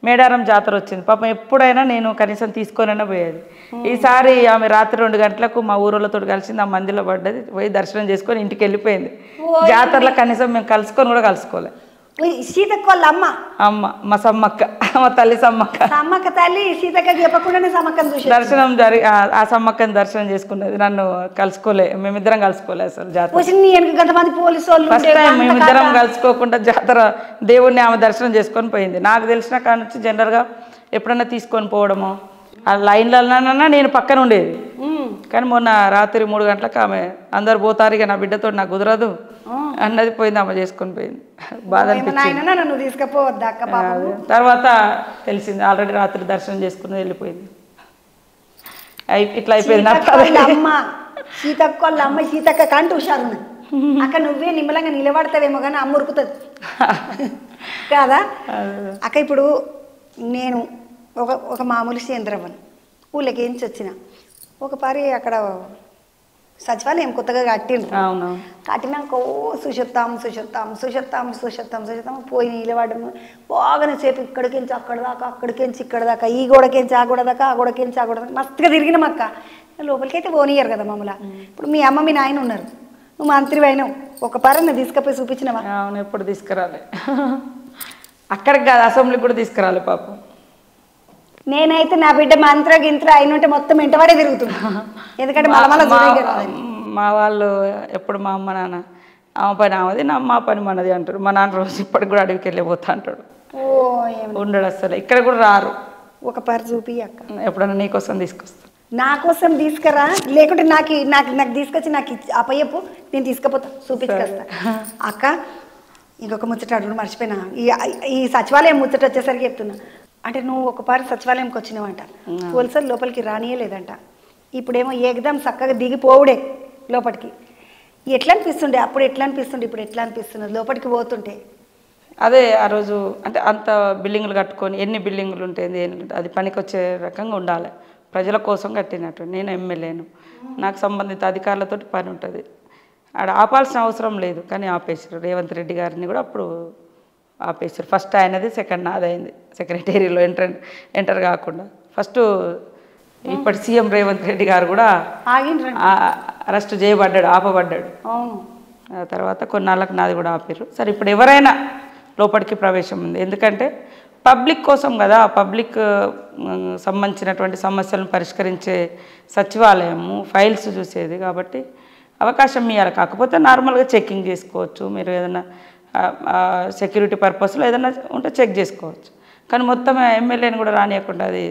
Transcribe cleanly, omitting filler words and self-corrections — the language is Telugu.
మేడారం జాతర వచ్చింది పాపం ఎప్పుడైనా నేను కనీసం తీసుకొనైనా పోయేది ఈసారి ఆమె రాత్రి 2 గంటలకు మా ఊరోళ్ళతో కలిసింది ఆ మందిలో పడ్డది పోయి దర్శనం చేసుకొని ఇంటికి వెళ్ళిపోయింది జాతరలో కనీసం మేము కలుసుకొని కూడా కలుసుకోలే సీతక్క వాళ్ళ అమ్మ మా సమ్మక్క మా తల్లి సమ్మక్క తల్లి సీతక్క చెప్పకుండానే సమ్మక్కను చూసి దర్శనం ఆ సమ్మక్కని దర్శనం చేసుకున్నది నన్ను కలుసుకోలే మేమిద్దరం కలుసుకోలే అసలు జాతర ఫస్ట్ టైం మేమిద్దరం కలుసుకోకుండా జాతర దేవుడిని ఆమె దర్శనం చేసుకొని పోయింది నాకు తెలిసిన కాడ నుంచి జనరల్గా ఎప్పుడన్నా తీసుకొని పోవడము ఆ లైన్లలోనన్నా నేను పక్కన ఉండేది కానీ మొన్న రాత్రి 3 గంటలకు ఆమె అందరు పోతారు ఇక నా బిడ్డతో నాకు కుదరదు అన్నది పోయింది ఆమె చేసుకొని పోయింది బాధ అనిపించింది తర్వాత తెలిసింది ఆల్రెడీ రాత్రి దర్శనం చేసుకుని వెళ్ళిపోయింది ఇట్లా అయిపోయింది సీతక్క వాళ్ళ అమ్మ సీతక్క కంటూ హుషారు అక్క నువ్వే నిమ్మలంగా నిలబడతావేమో కానీ అమ్మ ఉరుకుతుంది కాదా అక్క ఇప్పుడు నేను ఒక మామూలు సేంద్రవన్ ఊళ్ళకేంచి వచ్చిన ఒక పారి అక్కడ సచివాలయం కొత్తగా కట్టిండ్రు కట్టినాక సుషత్తాం పోయి నిలబడము బాగానే సేపు ఇక్కడికించి అక్కడ దాకా అక్కడికించి ఇక్కడ దాకా ఈ గోడకించి ఆ గోడ దాకా ఆ గోడకించి ఆ గోడ దాకా మస్తుగా తిరిగినాం అక్క లోపలికి అయితే పోనీయరు కదా మమ్మల్ని ఇప్పుడు మీ అమ్మ మీ నాయన ఉన్నారు నువ్వు మంత్రి అయినావు ఒక పారి నేను తీసుకుపోయి చూపించినవా అవును ఎప్పుడు తీసుకురాలి అక్కడికి కాదు అసెంబ్లీకి కూడా తీసుకురాలి పాపం నేనైతే నా బిడ్డ మంత్ర గింత్ర అయినంటే మొత్తం ఇంటవాడే తిరుగుతున్నా ఎందుకంటే మా వాళ్ళు ఎప్పుడు మా అమ్మ నాన్న ఆమె పని ఆమెది మా పని మనది అంటారు మా నాన్న రోజు ఇప్పటికి కూడా అడవికి వెళ్ళిపోతా అంటాడు ఉండడు అసలు ఇక్కడ కూడా రారు ఒక పరి చూపి అక్క ఎప్పుడన్నా నీకోసం తీసుకొస్తాను నా కోసం తీసుకురా లేకుంటే నాకు తీసుకొచ్చి నాకు అప్పయ్యపు నేను తీసుకుపోతా చూపించుకొస్తా అక్క ఇంకొక ముచ్చట అడుగు మర్చిపోయినా ఈ సచివాలయం ముచ్చట వచ్చేసరికి చెప్తున్నా అంటే నువ్వు ఒకపారి సచివాలయంకి వచ్చినావంట పోలీసులు లోపలికి రానియలేదంట ఇప్పుడేమో ఏకదం చక్కగా దిగిపోవుడే లోపలికి ఎట్లా అనిపిస్తుండే అప్పుడు ఎట్లా అనిపిస్తుండే ఇప్పుడు ఎట్లా అనిపిస్తున్నది లోపలికి పోతుంటే అదే ఆ రోజు అంటే అంత బిల్డింగులు కట్టుకొని ఎన్ని బిల్డింగులు ఉంటాయి అది పనికి వచ్చే రకంగా ఉండాలి ప్రజల కోసం కట్టినట్టు నేను ఎమ్మెల్యేను నాకు సంబంధిత అధికారులతో పని ఉంటుంది ఆడ ఆపాల్సిన అవసరం లేదు కానీ ఆపేసారు రేవంత్ రెడ్డి గారిని కూడా అప్పుడు ఆపేసారు ఫస్ట్ ఆయనది సెకండ్ నాది అయింది సెక్రటేరియలో ఎంటర్ కాకుండా ఫస్ట్ ఇప్పటి సీఎం రేవంత్ రెడ్డి గారు కూడా అరెస్ట్ చేయబడ్డాడు ఆపబడ్డాడు ఆ తర్వాత కొన్నాళ్ళకి నాది కూడా ఆపారు సరే ఇప్పుడు ఎవరైనా లోపలికి ప్రవేశం ఉంది ఎందుకంటే పబ్లిక్ కోసం కదా పబ్లిక్ సంబంధించినటువంటి సమస్యలను పరిష్కరించే సచివాలయము ఫైల్స్ చూసేది కాబట్టి అవకాశం ఇవ్వాలి కాకపోతే నార్మల్గా చెక్కింగ్ చేసుకోవచ్చు మీరు ఏదైనా సెక్యూరిటీ పర్పస్లో ఏదైనా ఉంటే చెక్ చేసుకోవచ్చు కానీ మొత్తం ఎమ్మెల్యేని కూడా రానియకుండా అది